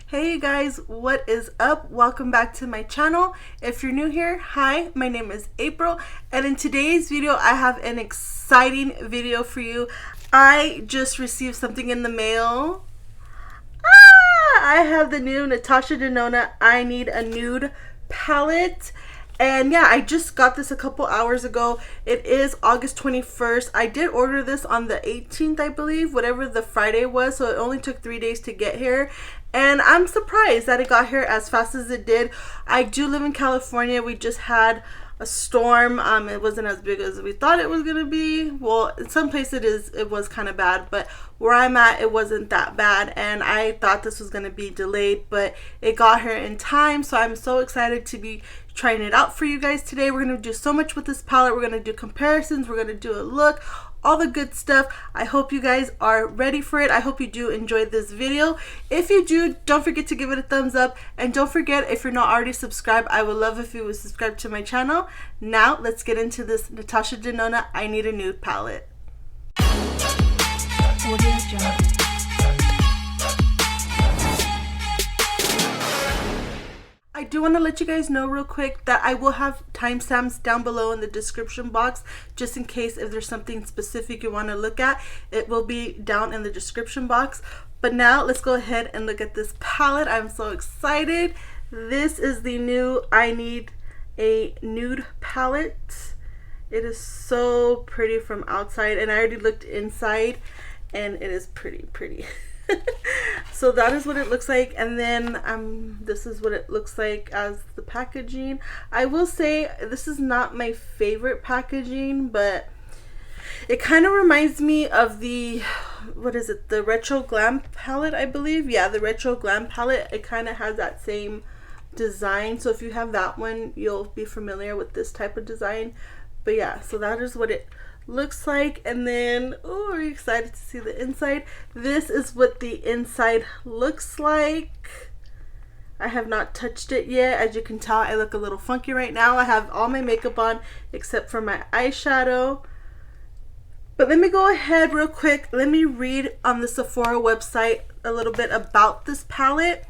Hey you guys, what is up? Welcome back to my channel. If you're new here, hi, my name is April, and in today's video I have an exciting video for you. I just received something in the mail. I have the new Natasha Denona I Need a Nude palette. And yeah, I just got this a couple hours ago. It is August 21st. I did order this on the 18th, I believe, whatever the Friday was. So it only took 3 days to get here. And I'm surprised that it got here as fast as it did. I do live in California. We just had a storm. It wasn't as big as we thought it was going to be. Well, in some places it was kind of bad. But where I'm at, it wasn't that bad. And I thought this was going to be delayed. But it got here in time. So I'm so excited to be trying it out for you guys today. We're going to do so much with this palette. We're going to do comparisons. We're going to do a look. All the good stuff. I hope you guys are ready for it. I hope you do enjoy this video. If you do, don't forget to give it a thumbs up. And don't forget, if you're not already subscribed, I would love if you would subscribe to my channel. Now, let's get into this Natasha Denona I Need a Nude palette. I do want to let you guys know real quick that I will have timestamps down below in the description box, just in case if there's something specific you want to look at. It will be down in the description box. But now let's go ahead and look at this palette. I'm so excited. This is the new I Need a Nude palette. It is so pretty from outside, and I already looked inside and it is pretty. So that is what it looks like, and then this is what it looks like as the packaging. I will say this is not my favorite packaging, but it kind of reminds me of the, what is it, the Retro Glam palette, I believe. Yeah, the Retro Glam palette. It kind of has that same design, so if you have that one, you'll be familiar with this type of design. But yeah, so that is what it looks like. And then, oh, are you excited to see the inside? This is what the inside looks like. I have not touched it yet. As you can tell, I look a little funky right now. I have all my makeup on except for my eyeshadow. But let me go ahead real quick. Let me read on the Sephora website a little bit about this palette.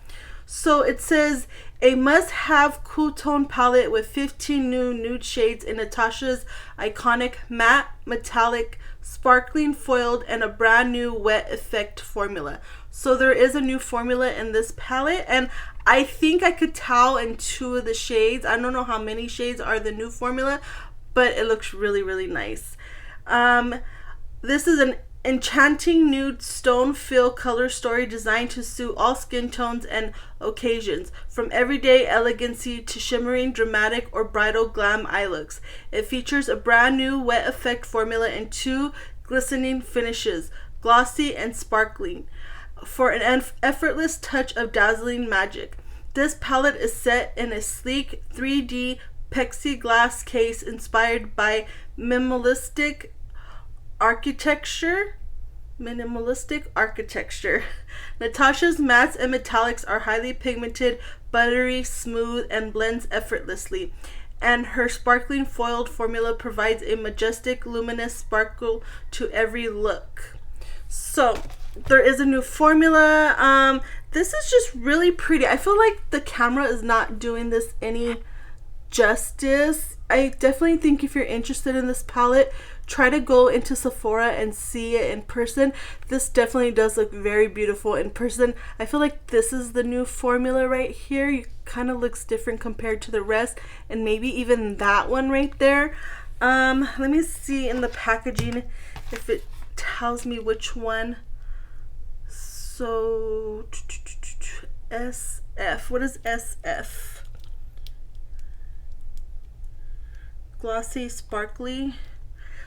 So it says, a must-have cool tone palette with 15 new nude shades in Natasha's iconic matte, metallic, sparkling foiled, and a brand new wet effect formula. So there is a new formula in this palette, and I think I could tell in 2 of the shades. I don't know how many shades are the new formula, but it looks really nice. This is an enchanting nude stone fill color story designed to suit all skin tones and occasions, from everyday elegancy to shimmering dramatic or bridal glam eye looks. It features a brand new wet effect formula and 2 glistening finishes, glossy and sparkling, for an effortless touch of dazzling magic. This palette is set in a sleek 3D plexiglass case inspired by minimalistic architecture. Natasha's mattes and metallics are highly pigmented, buttery smooth, and blends effortlessly. And her sparkling foiled formula provides a majestic, luminous sparkle to every look. So there is a new formula. This is just really pretty. I feel like the camera is not doing this any justice. I definitely think if you're interested in this palette, try to go into Sephora and see it in person. This definitely does look very beautiful in person. I feel like this is the new formula right here. It kind of looks different compared to the rest, and maybe even that one right there. Let me see in the packaging if it tells me which one. So SF, what is SF? Glossy, sparkly.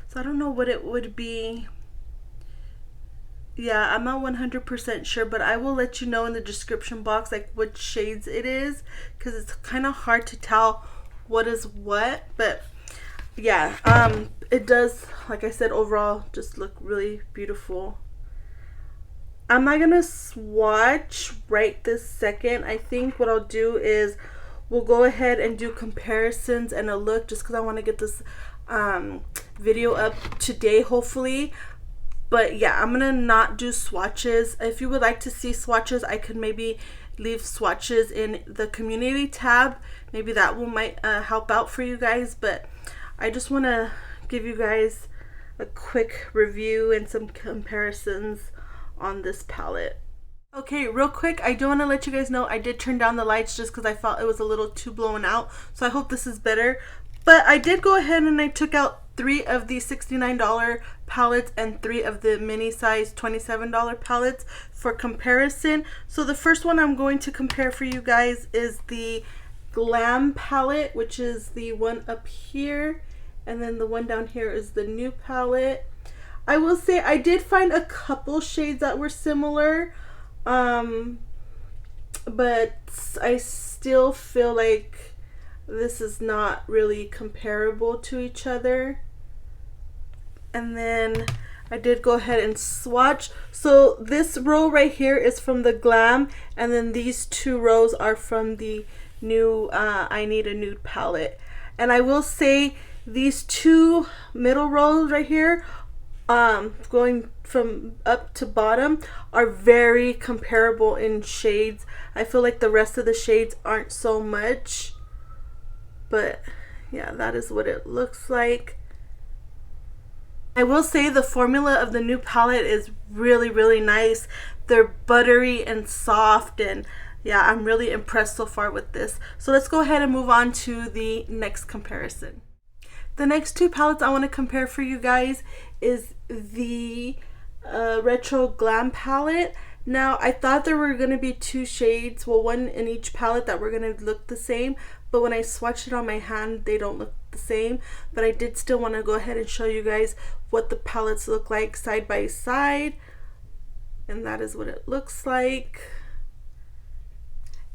So I don't know what it would be. Yeah, I'm not 100% sure, but I will let you know in the description box like what shades it is, because it's kind of hard to tell what is what. But yeah, it does, like I said, overall just look really beautiful. I'm not gonna swatch right this second. I think what I'll do is we'll go ahead and do comparisons and a look, just because I want to get this video up today, hopefully. But yeah, I'm gonna not do swatches. If you would like to see swatches, I could maybe leave swatches in the community tab. Maybe that might help out for you guys, but I just want to give you guys a quick review and some comparisons on this palette. Okay, real quick, I do want to let you guys know I did turn down the lights just because I felt it was a little too blown out, so I hope this is better. But I did go ahead and I took out 3 of the $69 palettes and 3 of the mini size $27 palettes for comparison. So the first one I'm going to compare for you guys is the GLAM palette, which is the one up here, and then the one down here is the Nude palette. I will say I did find a couple shades that were similar, but I still feel like this is not really comparable to each other. And then I did go ahead and swatch. So this row right here is from the GLAM, and then these 2 rows are from the new I Need a Nude palette. And I will say these 2 middle rows right here, going from up to bottom, are very comparable in shades. I feel like the rest of the shades aren't so much, but yeah, that is what it looks like. I will say the formula of the new palette is really, really nice. They're buttery and soft, and yeah, I'm really impressed so far with this. So let's go ahead and move on to the next comparison. The next 2 palettes I want to compare for you guys is the Retro GLAM palette. Now, I thought there were going to be 2 shades, well, one in each palette, that were going to look the same, but when I swatched it on my hand, they don't look the same. But I did still want to go ahead and show you guys what the palettes look like side by side, and that is what it looks like.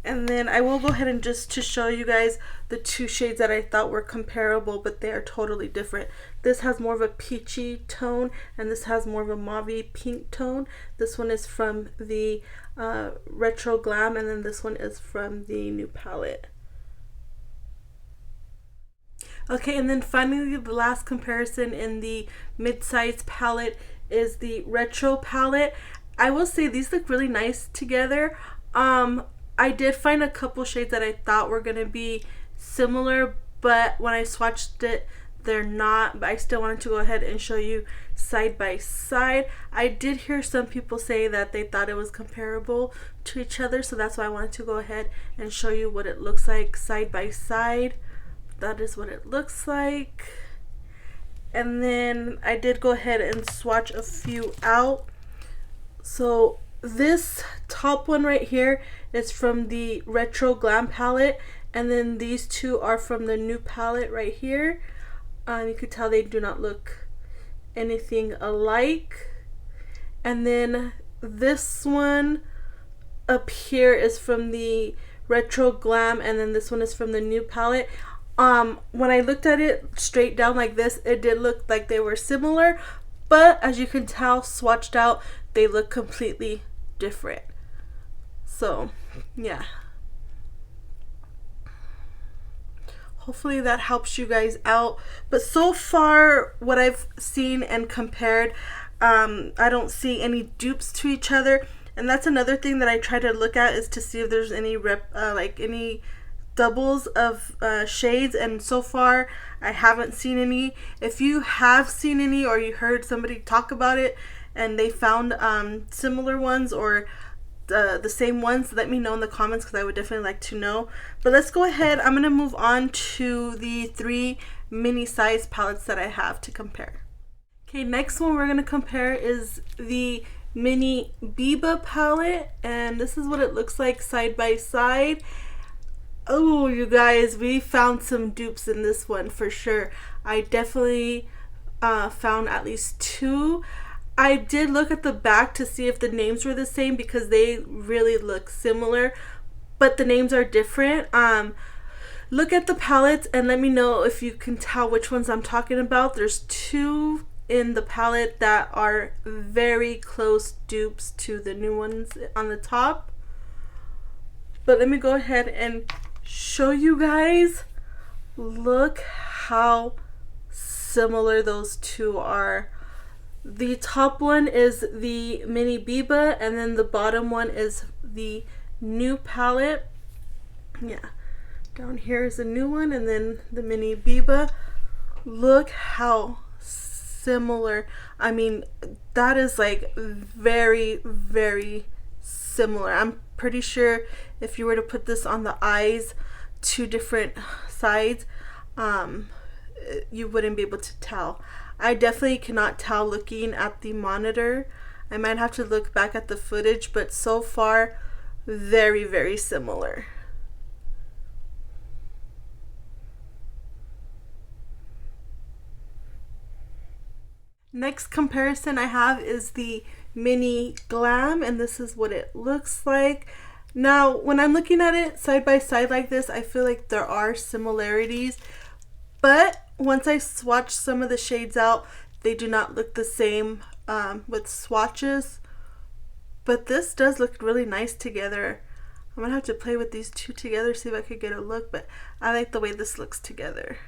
And then I will go ahead and just to show you guys the 2 shades that I thought were comparable, but they are totally different. This has more of a peachy tone, and this has more of a mauve pink tone. This one is from the Retro GLAM, and then this one is from the Nude palette. Okay, and then finally the last comparison in the mid-size palette is the Retro palette. I will say these look really nice together. I did find a couple shades that I thought were going to be similar, but when I swatched it, they're not. But I still wanted to go ahead and show you side by side. I did hear some people say that they thought it was comparable to each other, so that's why I wanted to go ahead and show you what it looks like side by side. That is what it looks like. And then I did go ahead and swatch a few out. So this top one right here is from the Retro GLAM palette, and then these 2 are from the Nude palette right here. You could tell they do not look anything alike. And then this one up here is from the Retro GLAM, and then this one is from the Nude palette. When I looked at it straight down like this, it did look like they were similar, but as you can tell, swatched out, they look completely different. So yeah, hopefully that helps you guys out. But so far, what I've seen and compared, I don't see any dupes to each other, and that's another thing that I try to look at, is to see if there's any any doubles of shades, and so far I haven't seen any. If you have seen any, or you heard somebody talk about it and they found similar ones or the same ones, let me know in the comments, because I would definitely like to know. But let's go ahead. I'm going to move on to the 3 mini size palettes that I have to compare. Okay, next one we're going to compare is the mini BIBA palette, and this is what it looks like side by side. Oh, you guys, we found some dupes in this one for sure. I definitely found at least 2. I did look at the back to see if the names were the same, because they really look similar, but the names are different. Look at the palettes and let me know if you can tell which ones I'm talking about. There's 2 in the palette that are very close dupes to the new ones on the top. But let me go ahead and show you guys. Look how similar those 2 are. The top one is the mini BIBA, and then the bottom one is the new palette. Yeah, down here is the new one, and then the mini BIBA. Look how similar. I mean, that is like very, very similar. I'm pretty sure if you were to put this on the eyes, two different sides, you wouldn't be able to tell. I definitely cannot tell looking at the monitor. I might have to look back at the footage, but so far, very, very similar. Next comparison I have is the mini GLAM, and this is what it looks like. Now, when I'm looking at it side by side like this, I feel like there are similarities, but once I swatch some of the shades out, they do not look the same with swatches. But this does look really nice together. I'm gonna have to play with these two together, see if I could get a look, but I like the way this looks together.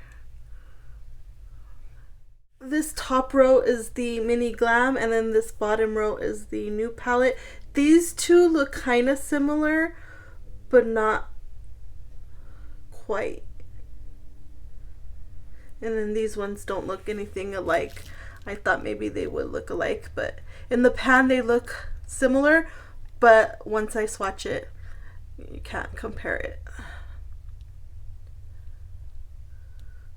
This top row is the mini GLAM, and then this bottom row is the new palette. These two look kind of similar, but not quite. And then these ones don't look anything alike. I thought maybe they would look alike, but in the pan they look similar, but once I swatch it, you can't compare it.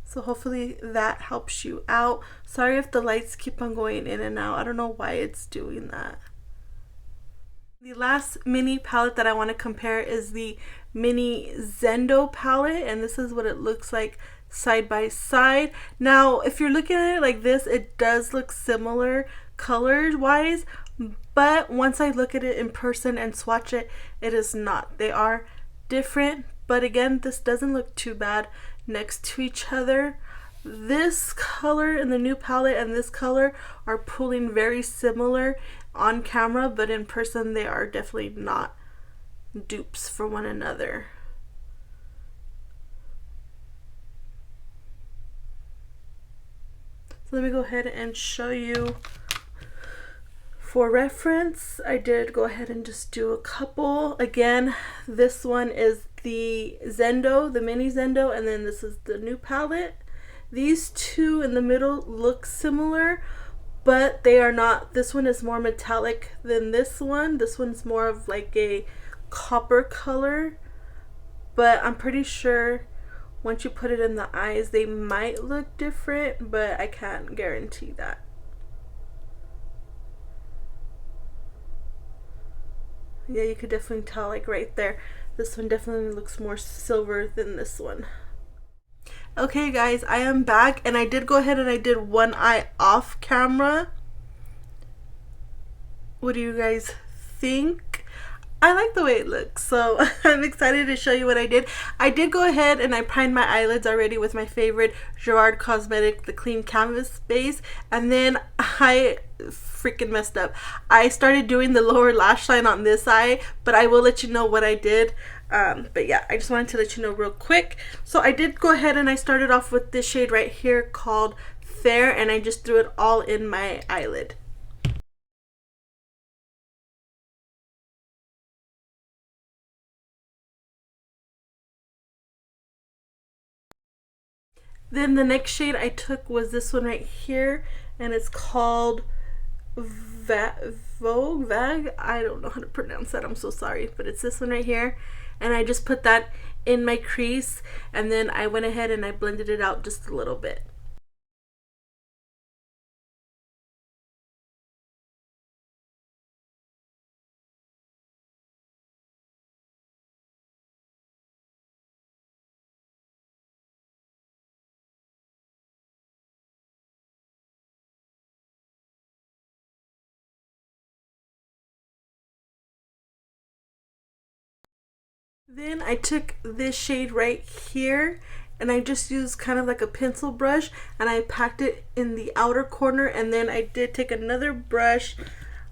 So hopefully that helps you out. Sorry if the lights keep on going in and out. I don't know why it's doing that. The last mini palette that I want to compare is the mini ZENDO palette, and this is what it looks like side by side. Now, if you're looking at it like this, it does look similar color wise, but once I look at it in person and swatch it, it is not. They are different, but again, this doesn't look too bad next to each other. This color in the new palette and this color are pulling very similar on camera, but in person they are definitely not dupes for one another. So let me go ahead and show you. For reference, I did go ahead and just do a couple. Again, this one is the ZENDO, the mini ZENDO, and then this is the new palette. These two in the middle look similar, but they are not. This one is more metallic than this one. This one's more of like a copper color, but I'm pretty sure once you put it in the eyes, they might look different, but I can't guarantee that. Yeah, you could definitely tell, like right there. This one definitely looks more silver than this one. Okay guys, I am back, and I did go ahead and I did one eye off camera. What do you guys think? I like the way it looks, so I'm excited to show you what I did. I did go ahead and I primed my eyelids already with my favorite Gerard Cosmetic, the Clean Canvas base, and then I freaking messed up. I started doing the lower lash line on this eye, but I will let you know what I did. But yeah, I just wanted to let you know real quick. So I did go ahead and I started off with this shade right here called Fair, and I just threw it all in my eyelid. Then the next shade I took was this one right here, and it's called Vogue. I don't know how to pronounce that, I'm so sorry, but it's this one right here, and I just put that in my crease, and then I went ahead and I blended it out just a little bit. Then I took this shade right here, and I just used kind of like a pencil brush, and I packed it in the outer corner, and then I did take another brush.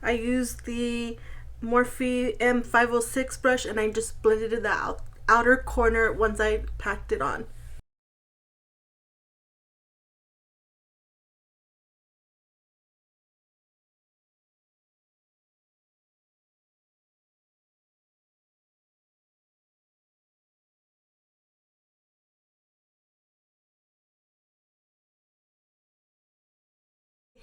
I used the Morphe M506 brush, and I just blended it the outer corner once I packed it on.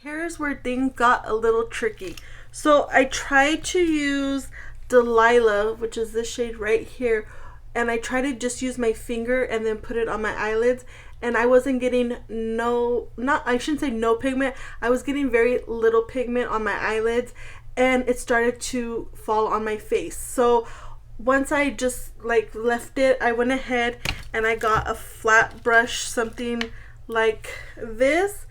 Here's where things got a little tricky. So I tried to use Delilah, which is this shade right here, and I tried to just use my finger and then put it on my eyelids, and I wasn't getting I shouldn't say no pigment, I was getting very little pigment on my eyelids, and it started to fall on my face. So once I just like left it, I went ahead and I got a flat brush, something like this,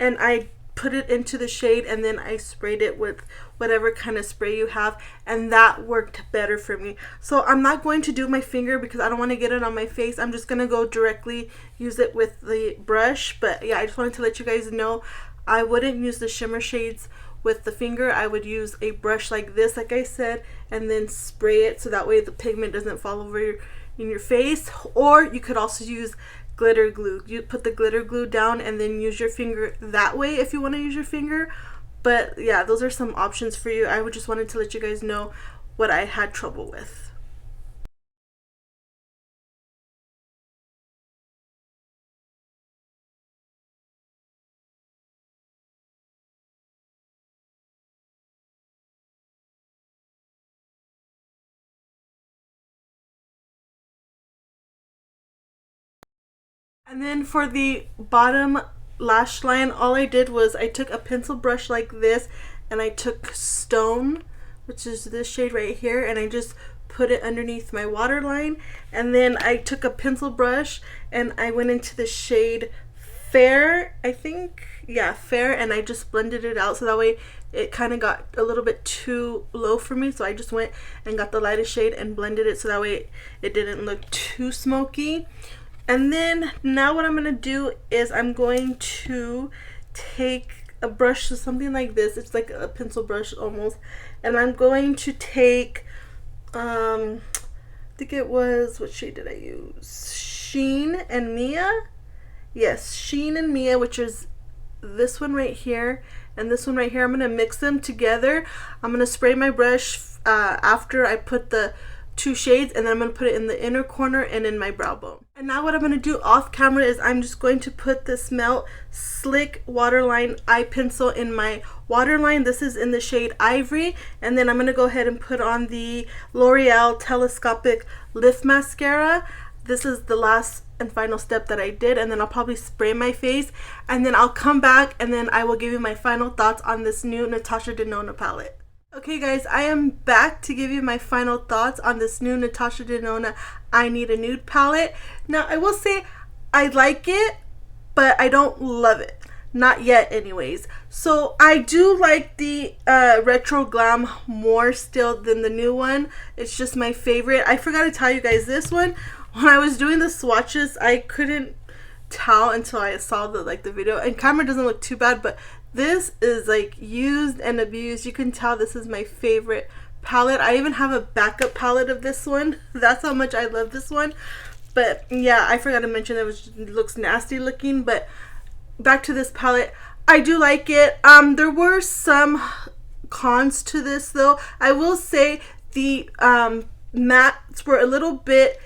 and I put it into the shade, and then I sprayed it with whatever kind of spray you have, and that worked better for me. So I'm not going to do my finger because I don't want to get it on my face. I'm just going to go directly use it with the brush. But yeah, I just wanted to let you guys know I wouldn't use the shimmer shades with the finger. I would use a brush like this, like I said, and then spray it so that way the pigment doesn't fall over in your face. Or you could also use glitter glue. You put the glitter glue down and then use your finger that way if you want to use your finger. But yeah, those are some options for you. I just wanted to let you guys know what I had trouble with. And then for the bottom lash line, all I did was I took a pencil brush like this, and I took Stone, which is this shade right here, and I just put it underneath my waterline. And then I took a pencil brush and I went into the shade Fair, I think, yeah, Fair, and I just blended it out so that way it kind of got a little bit too low for me. So I just went and got the lightest shade and blended it so that way it didn't look too smoky. And then now what I'm going to do is I'm going to take a brush, something like this. It's like a pencil brush almost. And I'm going to take, I think it was, what shade did I use? Sheen and Mia? Yes, Sheen and Mia, which is this one right here and this one right here. I'm going to mix them together. I'm going to spray my brush after I put the two shades, and then I'm going to put it in the inner corner and in my brow bone. And now what I'm going to do off camera is I'm just going to put this Melt Slick Waterline Eye Pencil in my waterline. This is in the shade Ivory. And then I'm going to go ahead and put on the L'Oreal Telescopic Lift Mascara. This is the last and final step that I did, and then I'll probably spray my face, and then I'll come back and then I will give you my final thoughts on this new Natasha Denona palette. Okay guys, I am back to give you my final thoughts on this new Natasha Denona I Need a Nude palette. Now I will say I like it, but I don't love it. Not yet anyways. So I do like the retro glam more still than the new one. It's just my favorite. I forgot to tell you guys this one. When I was doing the swatches, I couldn't tell until I saw the video, and camera doesn't look too bad, but this is like used and abused. You can tell this is my favorite palette. I even have a backup palette of this one. That's how much I love this one. But yeah, I forgot to mention it looks nasty looking. But back to this palette, I do like it. There were some cons to this though. I will say the mattes were a little bit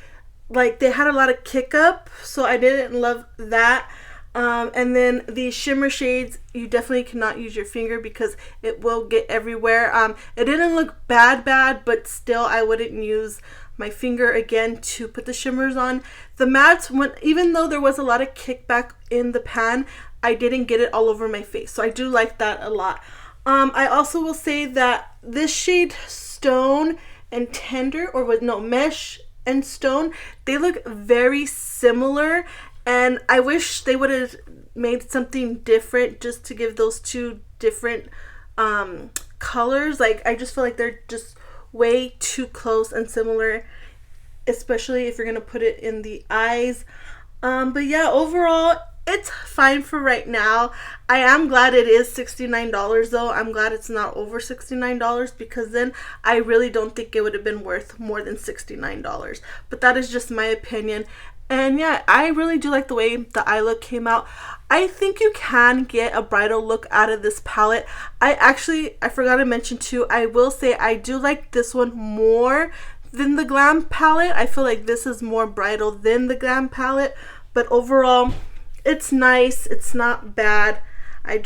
like they had a lot of kick up, so I didn't love that. And then the shimmer shades, you definitely cannot use your finger because it will get everywhere. It didn't look bad, but still I wouldn't use my finger again to put the shimmers on. The mattes, even though there was a lot of kickback in the pan, I didn't get it all over my face, so I do like that a lot. I also will say that this shade Stone and Tender, or no, Mesh and Stone, they look very similar, and I wish they would have made something different just to give those two different colors. Like I just feel like they're just way too close and similar, especially if you're gonna put it in the eyes. But yeah, overall it's fine for right now. I am glad it is $69 though. I'm glad it's not over $69 because then I really don't think it would have been worth more than $69. But that is just my opinion. And yeah, I really do like the way the eye look came out. I think you can get a bridal look out of this palette. I forgot to mention too, I will say I do like this one more than the Glam palette. I feel like this is more bridal than the Glam palette. But overall, it's nice. It's not bad. I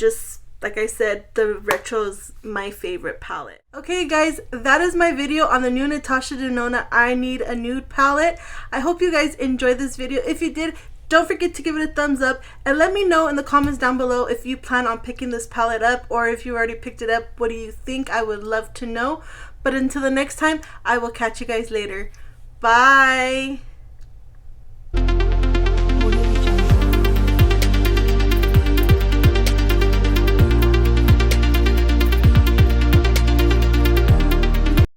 like I said, the retro is my favorite palette. Okay guys, that is my video on the new Natasha Denona I Need a Nude palette. I hope you guys enjoyed this video. If you did, don't forget to give it a thumbs up and let me know in the comments down below if you plan on picking this palette up, or if you already picked it up, what do you think? I would love to know. But until the next time, I will catch you guys later. Bye!